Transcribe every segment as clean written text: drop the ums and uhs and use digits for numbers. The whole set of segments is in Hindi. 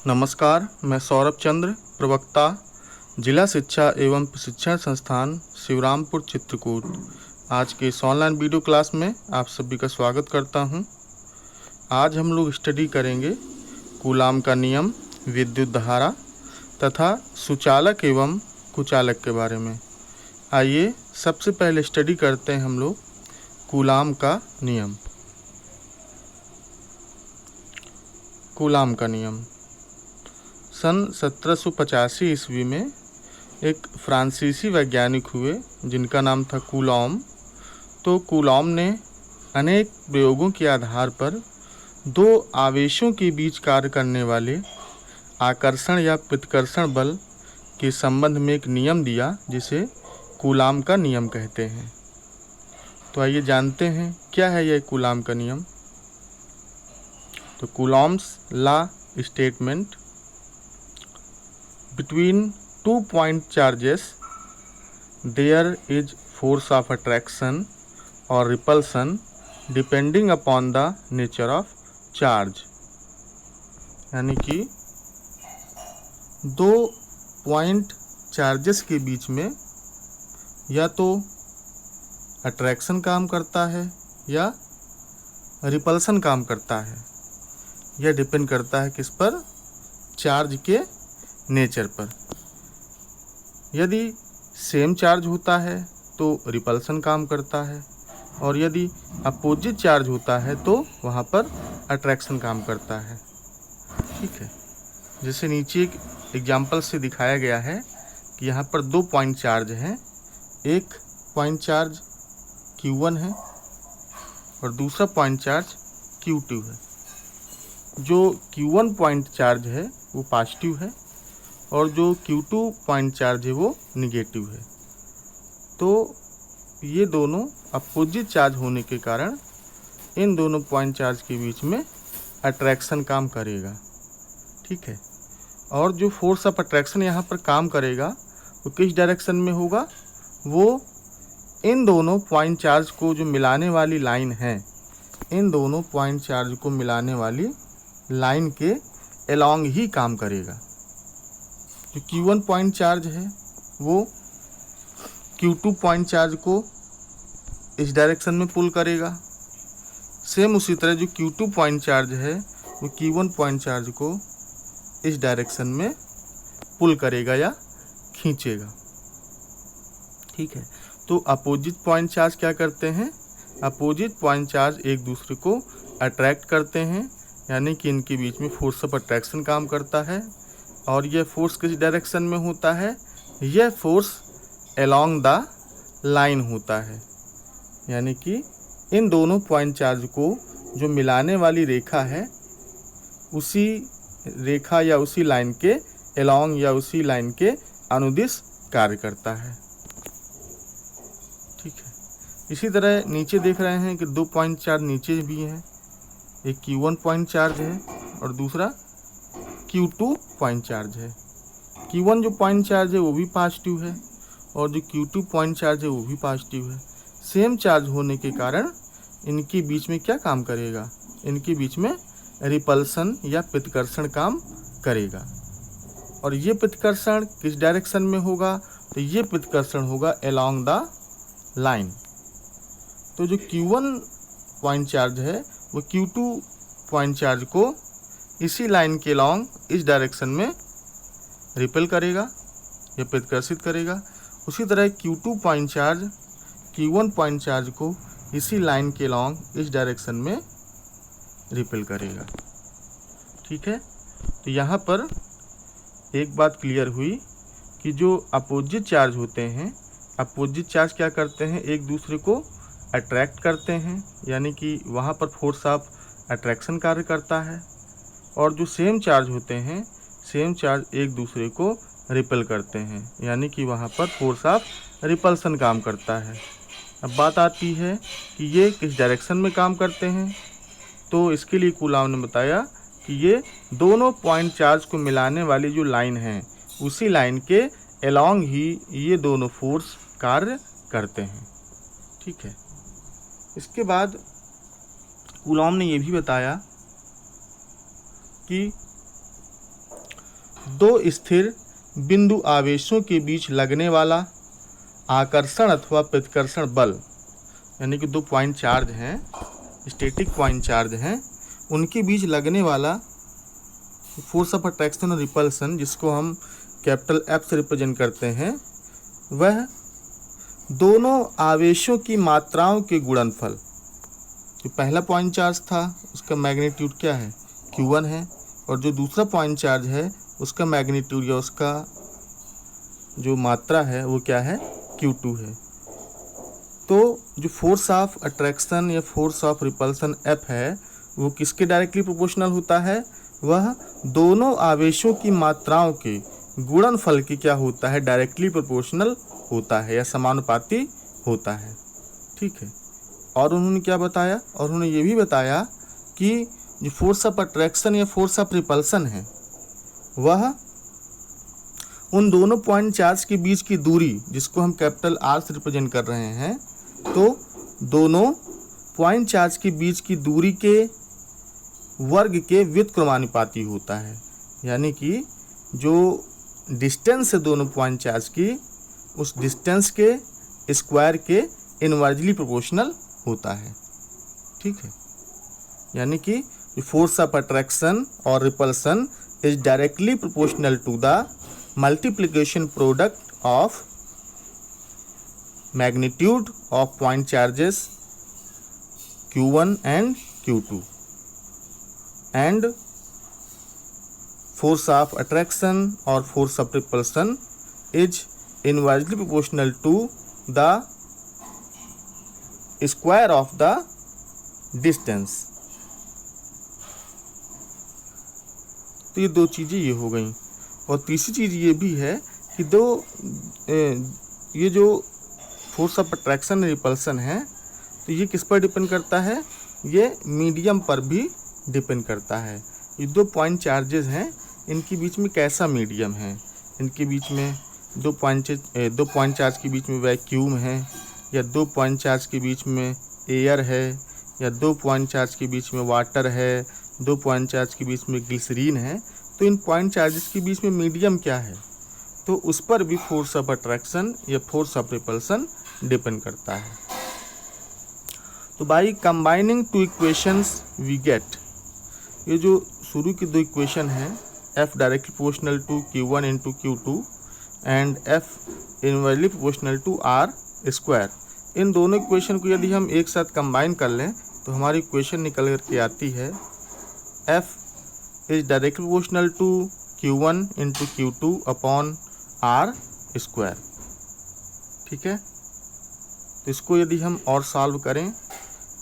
नमस्कार, मैं सौरभ चंद्र, प्रवक्ता, जिला शिक्षा एवं प्रशिक्षण संस्थान शिवरामपुर चित्रकूट। आज के इस ऑनलाइन वीडियो क्लास में आप सभी का स्वागत करता हूं। आज हम लोग स्टडी करेंगे कूलाम का नियम, विद्युत धारा तथा सुचालक एवं कुचालक के बारे में। आइए सबसे पहले स्टडी करते हैं हम लोग कूलाम का नियम। कूलाम का नियम सन 1785 ईस्वी में एक फ्रांसीसी वैज्ञानिक हुए जिनका नाम था कूलॉम। तो कूलॉम ने अनेक प्रयोगों के आधार पर दो आवेशों के बीच कार्य करने वाले आकर्षण या प्रतिकर्षण बल के संबंध में एक नियम दिया जिसे कूलाम का नियम कहते हैं। तो आइए जानते हैं क्या है यह कूलाम का नियम। तो Coulomb's law statement, between 2 point charges there is force of attraction or repulsion depending upon the nature of charge। यानी कि दो पॉइंट चार्जेस के बीच में या तो अट्रैक्शन काम करता है या रिपल्सन काम करता है। यह डिपेंड करता है किस पर? चार्ज के नेचर पर। यदि सेम चार्ज होता है तो रिपल्सन काम करता है, और यदि अपोजिट चार्ज होता है तो वहाँ पर अट्रैक्शन काम करता है। ठीक है, जैसे नीचे एक एग्जाम्पल से दिखाया गया है कि यहाँ पर दो पॉइंट चार्ज हैं। एक पॉइंट चार्ज Q1 है और दूसरा पॉइंट चार्ज Q2 है। जो Q1 पॉइंट चार्ज है वो पॉजिटिव है और जो Q2 पॉइंट चार्ज है वो निगेटिव है। तो ये दोनों अपोजिट चार्ज होने के कारण इन दोनों पॉइंट चार्ज के बीच में अट्रैक्शन काम करेगा। ठीक है, और जो फोर्स ऑफ अट्रैक्शन यहाँ पर काम करेगा वो किस डायरेक्शन में होगा? वो इन दोनों पॉइंट चार्ज को जो मिलाने वाली लाइन है, इन दोनों पॉइंट चार्ज को मिलाने वाली लाइन के अलोंग ही काम करेगा। जो Q1 पॉइंट चार्ज है वो Q2 पॉइंट चार्ज को इस डायरेक्शन में पुल करेगा। सेम उसी तरह जो Q2 पॉइंट चार्ज है वो Q1 पॉइंट चार्ज को इस डायरेक्शन में पुल करेगा या खींचेगा। ठीक है, तो अपोजिट पॉइंट चार्ज क्या करते हैं? अपोजिट पॉइंट चार्ज एक दूसरे को अट्रैक्ट करते हैं, यानी कि इनके बीच में फोर्स ऑफ अट्रैक्शन काम करता है। और यह फोर्स किस डायरेक्शन में होता है? यह फोर्स अलोंग द लाइन होता है, यानी कि इन दोनों पॉइंट चार्ज को जो मिलाने वाली रेखा है उसी रेखा या उसी लाइन के अलोंग या उसी लाइन के अनुदिश कार्य करता है। ठीक है, इसी तरह नीचे देख रहे हैं कि दो पॉइंट चार्ज नीचे भी हैं। एक Q1 पॉइंट चार्ज है और दूसरा Q2 पॉइंट चार्ज है। Q1 जो पॉइंट चार्ज है वो भी पॉजिटिव है और जो Q2 पॉइंट चार्ज है वो भी पॉजिटिव है। सेम चार्ज होने के कारण इनके बीच में क्या काम करेगा? इनके बीच में रिपल्सन या प्रतिकर्षण काम करेगा। और ये प्रतिकर्षण किस डायरेक्शन में होगा? तो ये प्रतिकर्षण होगा अलोंग द लाइन। तो जो Q1 पॉइंट चार्ज है वो Q2 पॉइंट चार्ज को इसी लाइन के लॉन्ग इस डायरेक्शन में रिपेल करेगा या प्रतिकर्षित करेगा। उसी तरह Q2 point charge Q1 point charge को इसी लाइन के लॉन्ग इस डायरेक्शन में रिपेल करेगा। ठीक है, तो यहाँ पर एक बात क्लियर हुई कि जो अपोजिट चार्ज होते हैं, अपोजिट चार्ज क्या करते हैं? एक दूसरे को अट्रैक्ट करते हैं, यानी कि वहाँ पर फोर्स ऑफ अट्रैक्शन कार्य करता है। और जो सेम चार्ज होते हैं, सेम चार्ज एक दूसरे को रिपेल करते हैं, यानी कि वहाँ पर फोर्स ऑफ रिपल्सन काम करता है। अब बात आती है कि ये किस डायरेक्शन में काम करते हैं। तो इसके लिए कूलॉम ने बताया कि ये दोनों पॉइंट चार्ज को मिलाने वाली जो लाइन है उसी लाइन के अलोंग ही ये दोनों फोर्स कार्य करते हैं। ठीक है, इसके बाद कूलॉम ने ये भी बताया कि दो स्थिर बिंदु आवेशों के बीच लगने वाला आकर्षण अथवा प्रतिकर्षण बल, यानी कि 2 पॉइंट चार्ज हैं, स्टैटिक पॉइंट चार्ज हैं, उनके बीच लगने वाला फोर्स ऑफ अट्रैक्शन और रिपल्सन, जिसको हम कैपिटल F से रिप्रेजेंट करते हैं, वह दोनों आवेशों की मात्राओं के गुणनफल। जो पहला पॉइंट चार्ज था उसका मैग्नीट्यूड क्या है, Q1 है, और जो दूसरा पॉइंट चार्ज है उसका मैग्नीट्यूड या उसका जो मात्रा है वो क्या है, Q2 है। तो जो फोर्स ऑफ अट्रैक्शन या फोर्स ऑफ रिपल्सन F है वो किसके डायरेक्टली प्रोपोर्शनल होता है, वह दोनों आवेशों की मात्राओं के गुणनफल की क्या होता है, डायरेक्टली प्रोपोर्शनल होता है या समानुपाती होता है। ठीक है। और उन्होंने क्या बताया, और उन्होंने ये भी बताया कि जो फोर्स ऑफ अट्रैक्शन या फोर्स ऑफ रिपल्सन है वह उन दोनों पॉइंट चार्ज के बीच की दूरी, जिसको हम कैपिटल R से रिप्रेजेंट कर रहे हैं, तो दोनों पॉइंट चार्ज के बीच की दूरी के वर्ग के व्युत्क्रमानुपाती होता है। यानी कि जो डिस्टेंस है दोनों पॉइंट चार्ज की, उस डिस्टेंस के स्क्वायर के इनवर्जली प्रोपोर्शनल होता है। ठीक है। यानी कि फोर्स ऑफ अट्रैक्शन और repulsion is directly proportional to the multiplication product of magnitude of point charges Q1 and Q2, and force of attraction or force of repulsion is inversely proportional to the square of the distance। तो ये दो चीज़ें ये हो गई। और तीसरी चीज़ ये भी है कि ये जो फोर्स ऑफ अट्रैक्शन रिपल्सन है तो ये किस पर डिपेंड करता है, ये मीडियम पर भी डिपेंड करता है। ये दो पॉइंट चार्जेस हैं, इनके बीच में कैसा मीडियम है, इनके बीच में दो पॉइंट चार्ज के बीच में वैक्यूम है, या दो पॉइंट चार्ज के बीच में एयर है, या दो पॉइंट चार्ज के बीच में वाटर है, दो पॉइंट चार्ज के बीच में ग्लिसरीन है। तो इन पॉइंट चार्जेस के बीच में मीडियम क्या है, तो उस पर भी फोर्स ऑफ अट्रैक्शन या फोर्स ऑफ रिपल्सन डिपेंड करता है। तो by combining two equations we get, ये जो शुरू की दो इक्वेशन है, F directly proportional to Q1 into Q2 and F inversely proportional to R square, इन दोनों इक्वेशन को यदि हम एक साथ कंबाइन कर लें तो हमारी इक्वेशन निकल करके आती है F is directly proportional to Q1 into Q2 upon R square. ठीक है। तो इसको यदि हम और सॉल्व करें,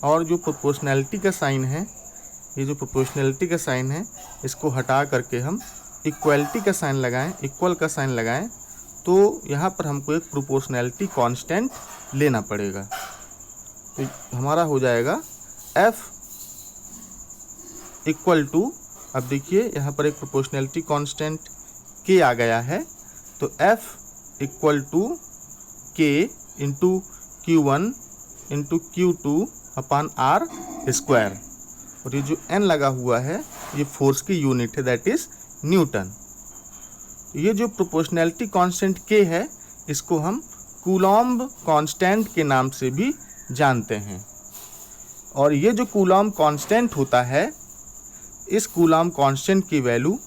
और जो प्रोपोर्शनैलिटी का साइन है, ये जो प्रोपोर्शनैलिटी का साइन है इसको हटा करके हम इक्वलिटी का साइन लगाएं, इक्वल का साइन लगाएं, तो यहाँ पर हमको एक प्रोपोर्शनैलिटी कांस्टेंट लेना पड़ेगा। तो हमारा हो जाएगा F इक्वल टू, अब देखिए यहाँ पर एक प्रोपोर्शनैलिटी कांस्टेंट K आ गया है, तो F equal to K into Q1 into Q2 upon R square, और ये जो N लगा हुआ है ये फोर्स की यूनिट है, दैट इज न्यूटन। ये जो प्रोपोर्शनैलिटी कांस्टेंट K है इसको हम कूलॉम्ब कांस्टेंट के नाम से भी जानते हैं। और ये जो कूलॉम्ब कांस्टेंट होता है, इस कूलॉम्ब कांस्टेंट की वैल्यू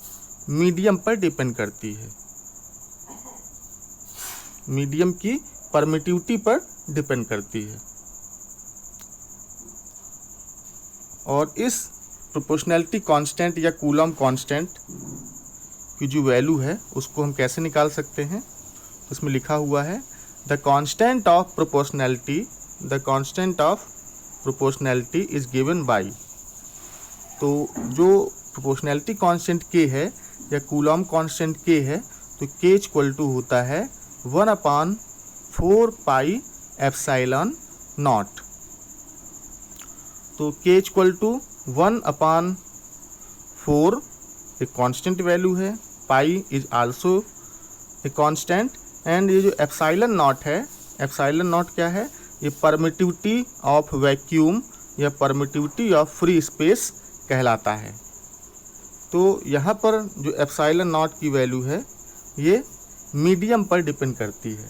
मीडियम पर डिपेंड करती है, मीडियम की परमिटिविटी पर डिपेंड करती है। और इस प्रोपोर्शनैलिटी कांस्टेंट या कूलॉम्ब कांस्टेंट की जो वैल्यू है उसको हम कैसे निकाल सकते हैं, उसमें लिखा हुआ है the constant of proportionality is given by. तो जो प्रोपोर्शनैलिटी कांस्टेंट K है या कूलॉम्ब कांस्टेंट K है, तो K इक्वल टू होता है 1/4 पाई एप्सिलॉन नॉट। तो K इक्वल टू 1/4 एक कांस्टेंट वैल्यू है, pi is also a constant, and ये जो एप्सिलॉन नॉट है, एप्सिलॉन नॉट क्या है, ये परमिटिविटी ऑफ वैक्यूम या परमिटिविटी ऑफ फ्री स्पेस कहलाता है। तो यहाँ पर जो एप्सिलॉन नॉट की वैल्यू है ये मीडियम पर डिपेंड करती है।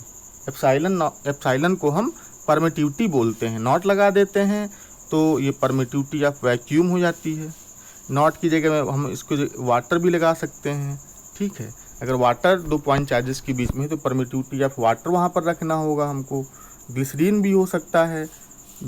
एप्सिलॉन को हम परमिटिविटी बोलते हैं, नॉट लगा देते हैं तो ये परमिटिविटी ऑफ वैक्यूम हो जाती है। नॉट की जगह में हम इसको वाटर भी लगा सकते हैं, ठीक है। अगर वाटर 2 पॉइंट चार्जेस के बीच में है तो परमिटिविटी ऑफ वाटर वहाँ पर रखना होगा हमको। ग्लिसरीन भी हो सकता है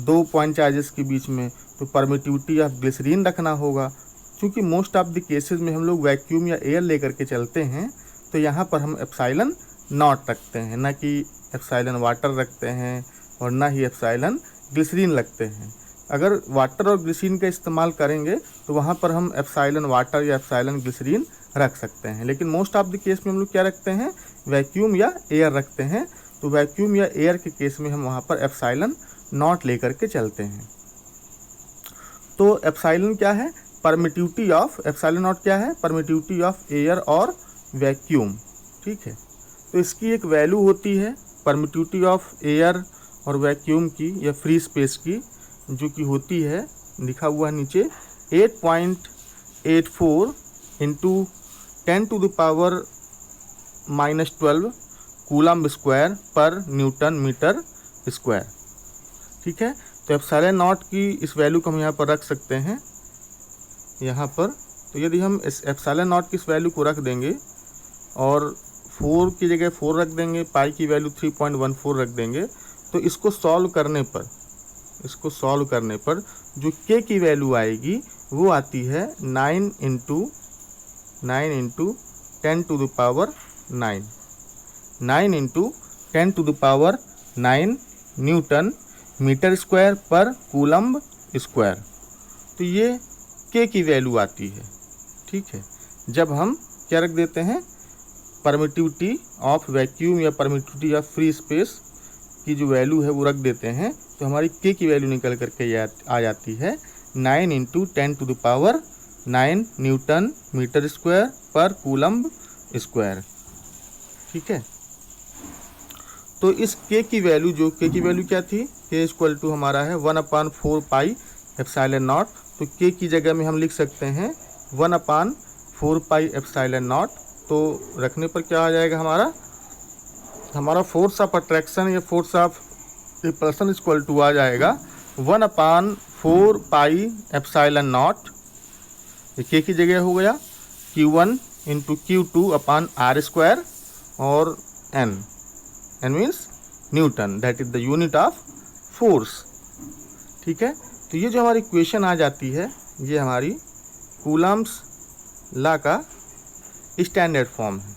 2 पॉइंट चार्जेस के बीच में, तो परमिटिविटी ऑफ ग्लिसरीन रखना होगा। क्योंकि मोस्ट ऑफ द केसेस में हम लोग वैक्यूम या एयर लेकर के चलते हैं, तो यहाँ पर हम एप्सिलॉन नॉट रखते हैं, ना कि एप्सिलॉन वाटर रखते हैं और ना ही एप्सिलॉन ग्लिसरीन रखते हैं। अगर वाटर और ग्लिसरीन का इस्तेमाल करेंगे तो वहाँ पर हम एप्सिलॉन वाटर या एप्सिलॉन ग्लिसरीन रख सकते हैं। लेकिन मोस्ट ऑफ द केस में हम लोग क्या रखते हैं, वैक्यूम या एयर रखते हैं। तो वैक्यूम या एयर के केस में हम वहाँ पर एप्सिलॉन नॉट लेकर के चलते हैं। तो एप्सिलॉन क्या है, परमिटिविटी ऑफ, एप्सिलॉन नॉट क्या है, परमिटिविटी ऑफ एयर और वैक्यूम, ठीक है। तो इसकी एक वैल्यू होती है परमिटिविटी ऑफ एयर और वैक्यूम की या फ्री स्पेस की, जो कि होती है, लिखा हुआ है नीचे 8.84 इंटू 10⁻⁻12 कूलम्ब स्क्वायर पर न्यूटन मीटर स्क्वायर, ठीक है। तो एप्सिलॉन नॉट की इस वैल्यू को हम यहाँ पर रख सकते हैं यहाँ पर। तो यदि हम इस एप्सिलॉन नॉट की इस वैल्यू को रख देंगे और 4 की जगह 4 रख देंगे, पाई की वैल्यू 3.14 रख देंगे, तो इसको सॉल्व करने पर जो के की वैल्यू आएगी वो आती है 9 इंटू 10⁻9 न्यूटन मीटर स्क्वायर पर कूलम्ब स्क्वायर। तो ये के की वैल्यू आती है, ठीक है। जब हम क्या रख देते हैं, परमिटिविटी ऑफ वैक्यूम या परमिटिविटी ऑफ फ्री स्पेस की जो वैल्यू है वो रख देते हैं, तो हमारी के की वैल्यू निकल करके आ जाती है 9 इंटू 10⁻9 न्यूटन मीटर स्क्वायर पर कूलम्ब स्क्वायर, ठीक है। तो इस के की वैल्यू, जो के की वैल्यू क्या थी, के इक्वल टू हमारा है 1/4 पाई एप्सिलॉन नॉट। तो के की जगह में हम लिख सकते हैं 1/4 पाई एप्सिलॉन नॉट। तो रखने पर क्या आ जाएगा, हमारा फोर्स ऑफ अट्रैक्शन या force of repulsion equal to आ जाएगा 1/4 पाई एप्सिलॉन नॉट। के की जगह हो गया Q1 into Q2 upon R square और N means Newton, that is the unit of force, ठीक है। तो ये जो हमारी इक्वेशन आ जाती है, ये हमारी कूलम्ब्स लॉ का स्टैंडर्ड फॉर्म है।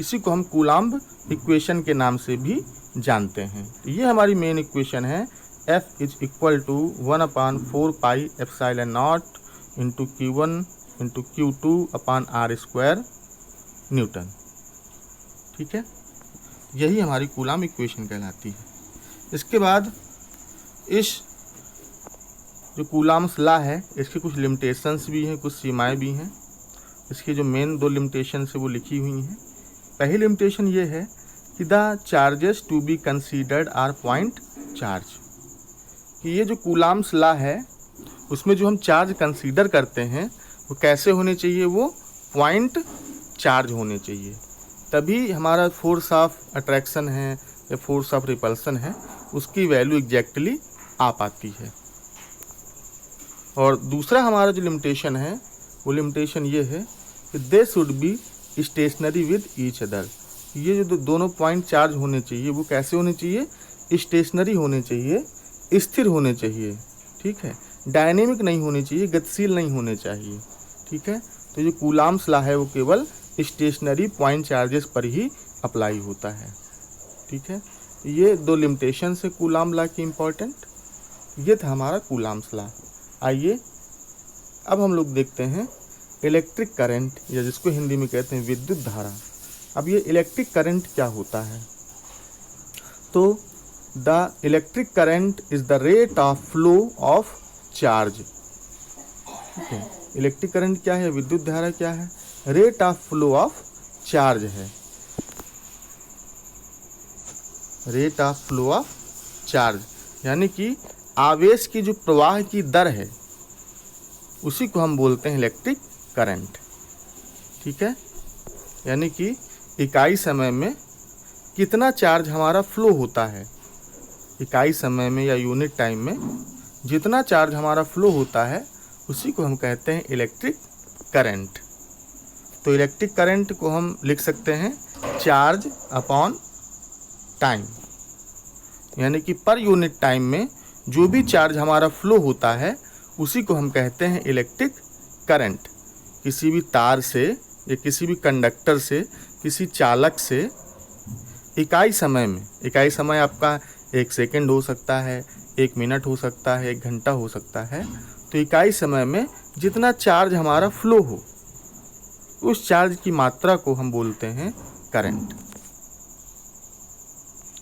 इसी को हम कूलम्ब इक्वेशन के नाम से भी जानते हैं। तो ये हमारी मेन इक्वेशन है, F is equal to 1/4 pi epsilon naught into Q1 into Q2 upon R square newton, ठीक है। यही हमारी कूलम्ब इक्वेशन कहलाती है। इसके बाद इस जो कूलम्ब्स लॉ है, इसकी कुछ लिमिटेशंस भी हैं, कुछ सीमाएं भी हैं। इसकी जो मेन 2 लिमिटेशंस है वो लिखी हुई हैं। पहली लिमिटेशन ये है कि the charges to be considered are point charge, कि ये जो कूलम्ब्स लॉ है उसमें जो हम चार्ज कंसीडर करते हैं वो कैसे होने चाहिए, वो पॉइंट चार्ज होने चाहिए। तभी हमारा फोर्स ऑफ अट्रैक्शन है या फोर्स ऑफ रिपल्सन है उसकी वैल्यू एग्जैक्टली आ पाती है। और दूसरा हमारा जो लिमिटेशन है वो लिमिटेशन ये है कि they should be stationary with each other. ये जो दोनों पॉइंट चार्ज होने चाहिए वो कैसे होने चाहिए, स्टेशनरी होने चाहिए, स्थिर होने चाहिए, ठीक है। डायनेमिक नहीं होने चाहिए, गतिशील नहीं होने चाहिए, ठीक है। तो जो कूलम्ब्स लॉ है वो केवल स्टेशनरी पॉइंट चार्जेस पर ही अप्लाई होता है, ठीक है। ये 2 लिमिटेशन है कूलम्ब लॉ की इम्पोर्टेंट। ये था हमारा कूलम्ब्स लॉ। आइए अब हम लोग देखते हैं इलेक्ट्रिक करंट, या जिसको हिंदी में कहते हैं विद्युत धारा। अब ये इलेक्ट्रिक करंट क्या होता है, तो the electric current is the rate of flow of charge, ठीक है। इलेक्ट्रिक करंट क्या है, विद्युत धारा क्या है, rate of flow of charge है, rate of flow of charge, यानी कि आवेश की जो प्रवाह की दर है उसी को हम बोलते हैं इलेक्ट्रिक करंट। ठीक है, यानी कि इकाई समय में कितना चार्ज हमारा फ्लो होता है, इकाई समय में या यूनिट टाइम में जितना चार्ज हमारा फ्लो होता है उसी को हम कहते हैं इलेक्ट्रिक करंट। तो इलेक्ट्रिक करंट को हम लिख सकते हैं चार्ज अपॉन टाइम, यानी कि पर यूनिट टाइम में जो भी चार्ज हमारा फ्लो होता है उसी को हम कहते हैं इलेक्ट्रिक करंट। किसी भी तार से या किसी भी कंडक्टर से, किसी चालक से इकाई समय में, इकाई समय आपका 1 सेकंड हो सकता है, 1 मिनट हो सकता है, 1 घंटा हो सकता है, तो इकाई समय में जितना चार्ज हमारा फ्लो हो उस चार्ज की मात्रा को हम बोलते हैं करंट।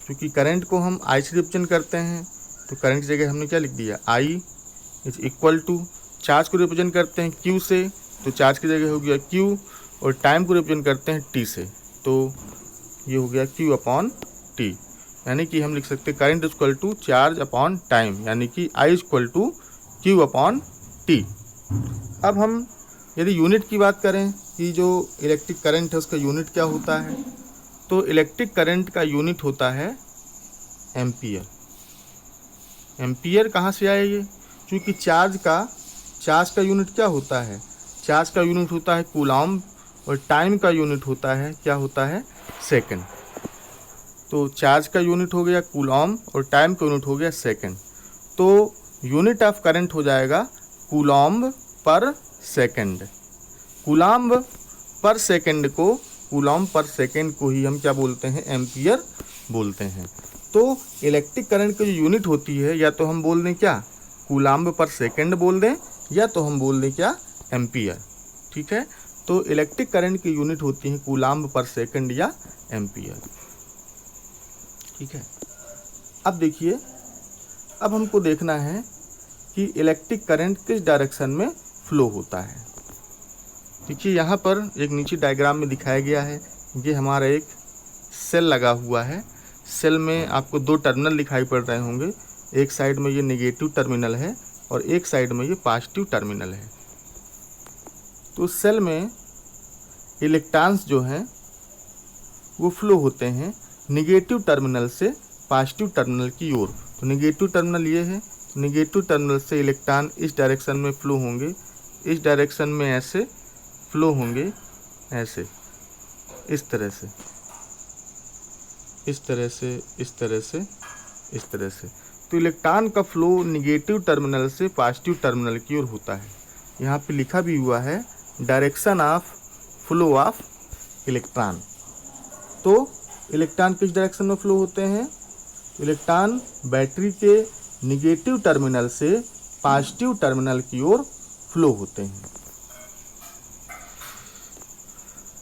क्योंकि करंट को हम आई से रिप्रेजेंट करते हैं तो करंट की जगह हमने क्या लिख दिया, I is equal to, charge को रिप्रेजेंट करते हैं क्यू से तो चार्ज की जगह हो गया क्यू, और टाइम को रिप्रेजेंट करते हैं टी से तो ये हो गया क्यू अपॉन टी। यानी कि हम लिख सकते हैं current equal to charge upon time, यानी कि I equal to Q upon T. अब हम यदि यूनिट की बात करें कि जो इलेक्ट्रिक करंट है उसका यूनिट क्या होता है, तो इलेक्ट्रिक करंट का यूनिट होता है एम्पियर। एम्पियर कहाँ से आया ये, क्योंकि चार्ज का यूनिट क्या होता है, चार्ज का यूनिट होता है कूलॉम्ब और टाइम का यूनिट होता है, क्या होता है, सेकंड। तो चार्ज का यूनिट हो गया कूलॉम्ब और टाइम का यूनिट हो गया सेकंड, तो यूनिट ऑफ करंट हो जाएगा कूलॉम्ब पर सेकंड। कूलॉम्ब पर सेकंड को ही हम क्या बोलते हैं, एम्पियर बोलते हैं। तो इलेक्ट्रिक करंट की जो यूनिट होती है या तो हम बोल दें क्या, कूलॉम्ब पर सेकंड बोल दें, या तो हम बोल दें क्या, एम्पियर। ठीक है, तो इलेक्ट्रिक करंट की यूनिट होती है कूलॉम्ब पर सेकंड या एम्पियर। ठीक है, अब देखिए, अब हमको देखना है कि इलेक्ट्रिक करंट किस डायरेक्शन में फ्लो होता है। देखिए यहाँ पर एक नीचे डायग्राम में दिखाया गया है, ये हमारा एक सेल लगा हुआ है। सेल में आपको 2 टर्मिनल दिखाई पड़ रहे होंगे, एक साइड में ये नेगेटिव टर्मिनल है और एक साइड में ये पॉजिटिव टर्मिनल है। तो सेल में इलेक्ट्रॉन्स जो हैं वो फ्लो होते हैं नेगेटिव टर्मिनल से पॉजिटिव टर्मिनल की ओर। तो नेगेटिव टर्मिनल ये है, तो नेगेटिव टर्मिनल से इलेक्ट्रॉन इस डायरेक्शन में फ्लो होंगे, इस डायरेक्शन में ऐसे फ्लो होंगे, ऐसे, इस तरह से, इस तरह से, इस तरह से, इस तरह से। तो इलेक्ट्रॉन का फ्लो नेगेटिव टर्मिनल से पॉजिटिव टर्मिनल की ओर होता है। यहाँ पे लिखा भी हुआ है direction of flow of electron. तो इलेक्ट्रॉन किस डायरेक्शन में फ्लो होते हैं, इलेक्ट्रॉन बैटरी के नेगेटिव टर्मिनल से पॉजिटिव टर्मिनल की ओर फ्लो होते हैं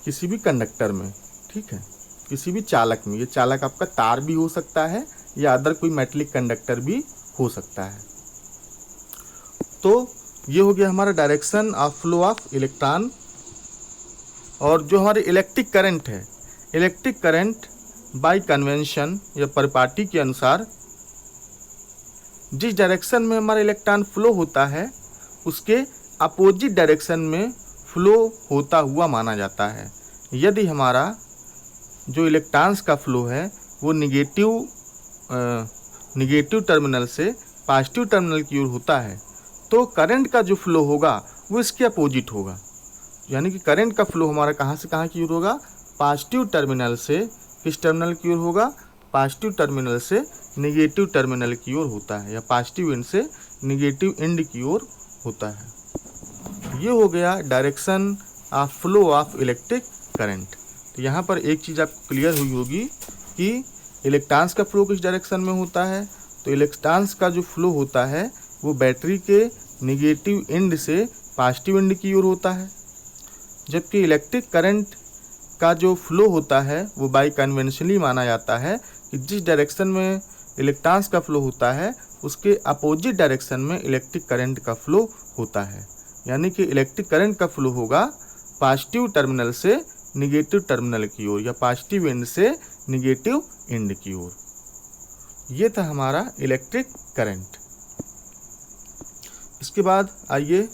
किसी भी कंडक्टर में। ठीक है, किसी भी चालक में, ये चालक आपका तार भी हो सकता है या अदर कोई मेटलिक कंडक्टर भी हो सकता है। तो ये हो गया हमारा direction of flow of electron. और जो हमारे इलेक्ट्रिक करंट है, इलेक्ट्रिक करंट बाय कन्वेंशन या परिपाटी के अनुसार जिस डायरेक्शन में हमारा इलेक्ट्रॉन फ्लो होता है उसके अपोजिट डायरेक्शन में फ्लो होता हुआ माना जाता है। यदि हमारा जो इलेक्ट्रॉन्स का फ्लो है वो निगेटिव टर्मिनल से पॉजिटिव टर्मिनल की ओर होता है तो करंट का जो फ्लो होगा वो इसके अपोजिट होगा। यानी कि करंट का फ्लो हमारा कहाँ से कहाँ की ओर होगा, पॉजिटिव टर्मिनल से किस टर्मिनल की ओर होगा, पॉजिटिव टर्मिनल से नेगेटिव टर्मिनल की ओर होता है, या पॉजिटिव एंड से नेगेटिव एंड की ओर होता है। ये हो गया direction of flow of electric current. तो यहाँ पर एक चीज़ आपको क्लियर हुई होगी कि इलेक्ट्रॉन्स का फ्लो किस डायरेक्शन में होता है। तो इलेक्ट्रॉन्स का जो फ्लो होता है वो बैटरी के नेगेटिव एंड से पॉजिटिव एंड की ओर होता है, जबकि इलेक्ट्रिक करंट का जो फ्लो होता है वो बाय कन्वेंशनली माना जाता है कि जिस डायरेक्शन में इलेक्ट्रॉन्स का फ्लो होता है उसके अपोजिट डायरेक्शन में इलेक्ट्रिक करंट का फ्लो होता है। यानी कि इलेक्ट्रिक करंट का फ्लो होगा पॉजिटिव टर्मिनल से नेगेटिव टर्मिनल की ओर या पॉजिटिव एंड से नेगेटिव एंड की ओर। ये था हमारा इलेक्ट्रिक करंट। इसके बाद आइए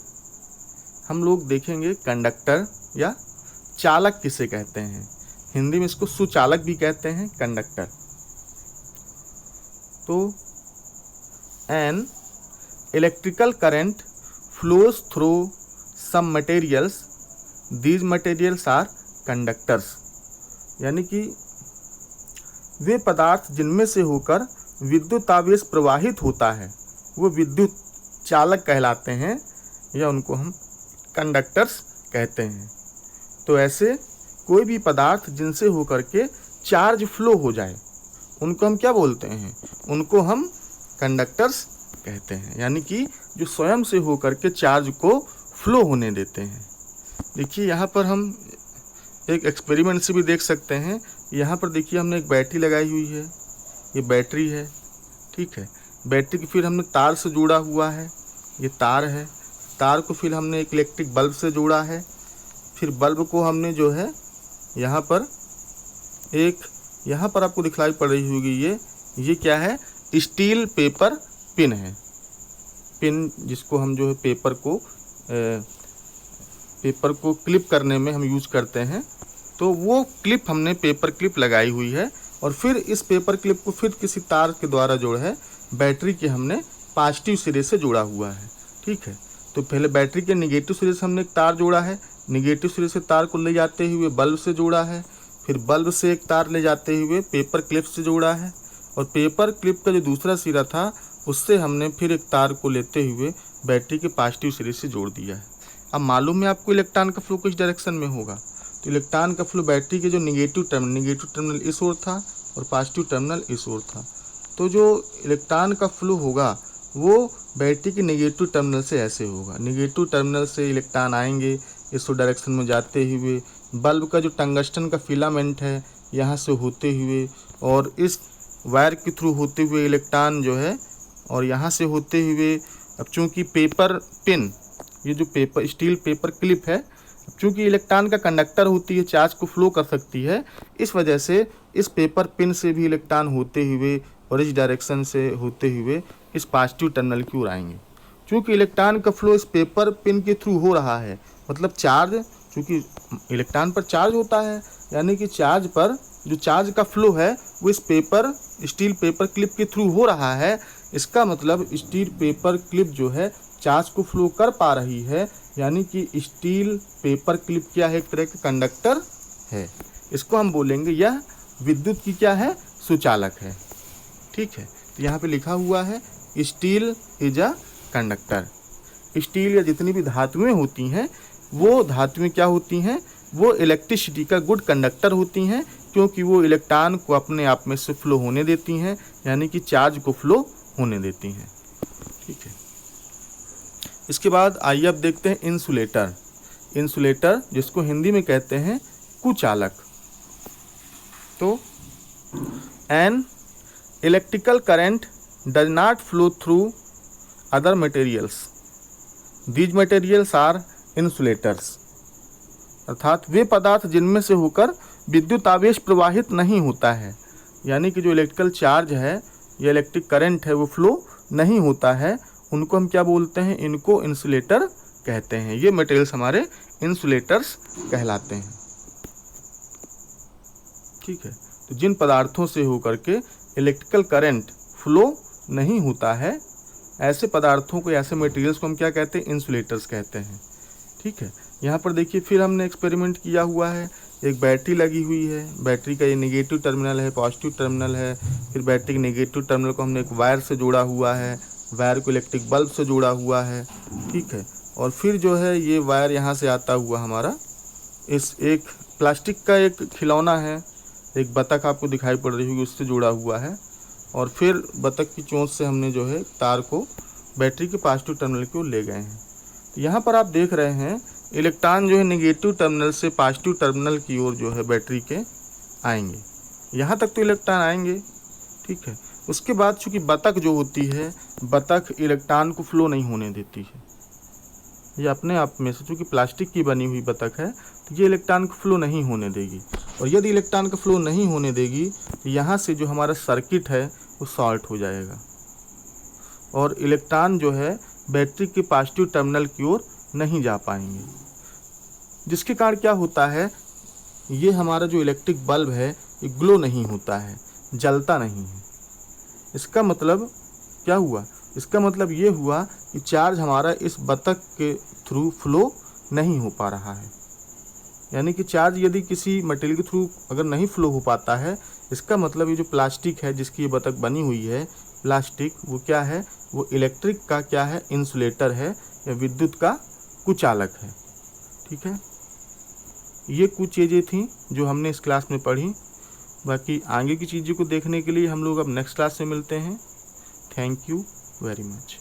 हम लोग देखेंगे कंडक्टर या चालक किसे कहते हैं। हिंदी में इसको सुचालक भी कहते हैं, कंडक्टर। तो an electrical current flows through some materials, these materials are conductors. यानी कि वे पदार्थ जिनमें से होकर विद्युत आवेश प्रवाहित होता है वो विद्युत चालक कहलाते हैं या उनको हम कंडक्टर्स कहते हैं। तो ऐसे कोई भी पदार्थ जिनसे होकर के चार्ज फ्लो हो जाए उनको हम क्या बोलते हैं, उनको हम कंडक्टर्स कहते हैं। यानी कि जो स्वयं से होकर के चार्ज को फ्लो होने देते हैं। देखिए यहाँ पर हम एक एक्सपेरिमेंट से भी देख सकते हैं। यहाँ पर देखिए हमने एक बैटरी लगाई हुई है, ये बैटरी है, ठीक है। बैटरी को फिर हमने तार से जोड़ा हुआ है, ये तार है। तार को फिर हमने एक इलेक्ट्रिक बल्ब से जोड़ा है। फिर बल्ब को हमने जो है यहाँ पर आपको दिखलाई पड़ रही होगी, ये क्या है, स्टील पेपर पिन है। पिन जिसको हम जो है पेपर को क्लिप करने में हम यूज़ करते हैं। तो वो क्लिप हमने पेपर क्लिप लगाई हुई है और फिर इस पेपर क्लिप को फिर किसी तार के द्वारा जो है बैटरी के हमने पॉजिटिव सिरे से जोड़ा हुआ है, ठीक है। तो पहले बैटरी के नेगेटिव सिरे से हमने एक तार जोड़ा है, नेगेटिव सिरे से तार को ले जाते हुए बल्ब से जोड़ा है, फिर बल्ब से एक तार ले जाते हुए पेपर क्लिप से जोड़ा है और पेपर क्लिप का जो दूसरा सिरा था उससे हमने फिर एक तार को लेते हुए बैटरी के पॉजिटिव सिरे से जोड़ दिया है। अब मालूम है आपको इलेक्ट्रॉन का फ्लो किस डायरेक्शन में होगा। तो इलेक्ट्रॉन का फ्लो बैटरी के जो नेगेटिव टर्मिनल इस ओर था और पॉजिटिव टर्मिनल इस ओर था। तो जो इलेक्ट्रॉन का फ्लो होगा वो बैटरी के नेगेटिव टर्मिनल से ऐसे होगा। नेगेटिव टर्मिनल से इलेक्ट्रॉन आएंगे इस डायरेक्शन में जाते हुए, बल्ब का जो टंगस्टन का फिलामेंट है यहाँ से होते हुए और इस वायर के थ्रू होते हुए इलेक्ट्रॉन जो है और यहाँ से होते हुए, अब चूँकि पेपर पिन, ये जो स्टील पेपर क्लिप है, चूँकि इलेक्ट्रॉन का कंडक्टर होती है, चार्ज को फ्लो कर सकती है, इस वजह से इस पेपर पिन से भी इलेक्ट्रॉन होते हुए और इस डायरेक्शन से होते हुए इस पॉजिटिव टर्मिनल की ओर आएंगे। चूँकि इलेक्ट्रॉन का फ्लो इस पेपर पिन के थ्रू हो रहा है, मतलब चार्ज, चूँकि इलेक्ट्रॉन पर चार्ज होता है, यानी कि चार्ज पर जो चार्ज का फ्लो है वो इस स्टील पेपर क्लिप के थ्रू हो रहा है। इसका मतलब स्टील पेपर क्लिप जो है चार्ज को फ्लो कर पा रही है, यानी कि स्टील पेपर क्लिप क्या है, एक तरह का कंडक्टर है। इसको हम बोलेंगे यह विद्युत की क्या है, सुचालक है, ठीक है। तो यहाँ पे लिखा हुआ है steel is a conductor. Steel या जितनी भी धातुएं होती हैं वो धातुएं क्या होती हैं, वो इलेक्ट्रिसिटी का गुड कंडक्टर होती हैं, क्योंकि वो इलेक्ट्रॉन को अपने आप में से फ्लो होने देती हैं, यानी कि चार्ज को फ्लो होने देती हैं, ठीक है। इसके बाद आइए अब देखते हैं इंसुलेटर। इंसुलेटर जिसको हिंदी में कहते हैं कुचालक। तो an electrical current does not flow through other materials, these materials are insulators. अर्थात वे पदार्थ जिनमें से होकर विद्युत आवेश प्रवाहित नहीं होता है, यानी कि जो इलेक्ट्रिकल चार्ज है या इलेक्ट्रिक करंट है वो फ्लो नहीं होता है, उनको हम क्या बोलते हैं, इनको इंसुलेटर कहते हैं। ये मटेरियल्स हमारे इंसुलेटर्स कहलाते हैं, ठीक है। तो जिन पदार्थों से होकर के इलेक्ट्रिकल करंट फ्लो नहीं होता है, ऐसे पदार्थों को, ऐसे मटेरियल्स को हम क्या कहते हैं, इंसुलेटर्स कहते हैं, ठीक है। यहाँ पर देखिए फिर हमने एक्सपेरिमेंट किया हुआ है, एक बैटरी लगी हुई है, बैटरी का ये नेगेटिव टर्मिनल है, पॉजिटिव टर्मिनल है, फिर बैटरी के नेगेटिव टर्मिनल को हमने एक वायर से जोड़ा हुआ है, वायर को इलेक्ट्रिक बल्ब से जोड़ा हुआ है, ठीक है। और फिर जो है ये वायर यहाँ से आता हुआ हमारा इस एक प्लास्टिक का एक खिलौना है, एक बतख आपको दिखाई पड़ रही होगी, उससे जुड़ा हुआ है। और फिर बतख की चोंच से हमने जो है तार को बैटरी के पॉजिटिव टर्मिनल की ओर ले गए हैं। तो यहाँ पर आप देख रहे हैं इलेक्ट्रॉन जो है नेगेटिव टर्मिनल से पॉजिटिव टर्मिनल की ओर जो है बैटरी के आएंगे, यहाँ तक तो इलेक्ट्रॉन आएंगे, ठीक है। उसके बाद चूँकि बतख जो होती है, बतख इलेक्ट्रॉन को फ्लो नहीं होने देती है, ये अपने आप में से, चूँकि प्लास्टिक की बनी हुई बतख है, तो ये इलेक्ट्रॉन को फ्लो नहीं होने देगी। और यदि इलेक्ट्रॉन का फ्लो नहीं होने देगी तो यहाँ से जो हमारा सर्किट है वो शॉर्ट हो जाएगा और इलेक्ट्रॉन जो है बैटरी के पॉजिटिव टर्मिनल की ओर नहीं जा पाएंगे, जिसके कारण क्या होता है, ये हमारा जो इलेक्ट्रिक बल्ब है ये ग्लो नहीं होता है, जलता नहीं है। इसका मतलब क्या हुआ, इसका मतलब ये हुआ कि चार्ज हमारा इस बतख के थ्रू फ्लो नहीं हो पा रहा है। यानी कि चार्ज यदि किसी मटेरियल के थ्रू अगर नहीं फ्लो हो पाता है, इसका मतलब ये जो प्लास्टिक है जिसकी ये बतख बनी हुई है, प्लास्टिक वो क्या है, वो इलेक्ट्रिक का क्या है, इंसुलेटर है या विद्युत का कुचालक है। ठीक है, ये कुछ चीज़ें थी जो हमने इस क्लास में पढ़ी। बाकी आगे की चीज़ों को देखने के लिए हम लोग अब नेक्स्ट क्लास में मिलते हैं। Thank you very much.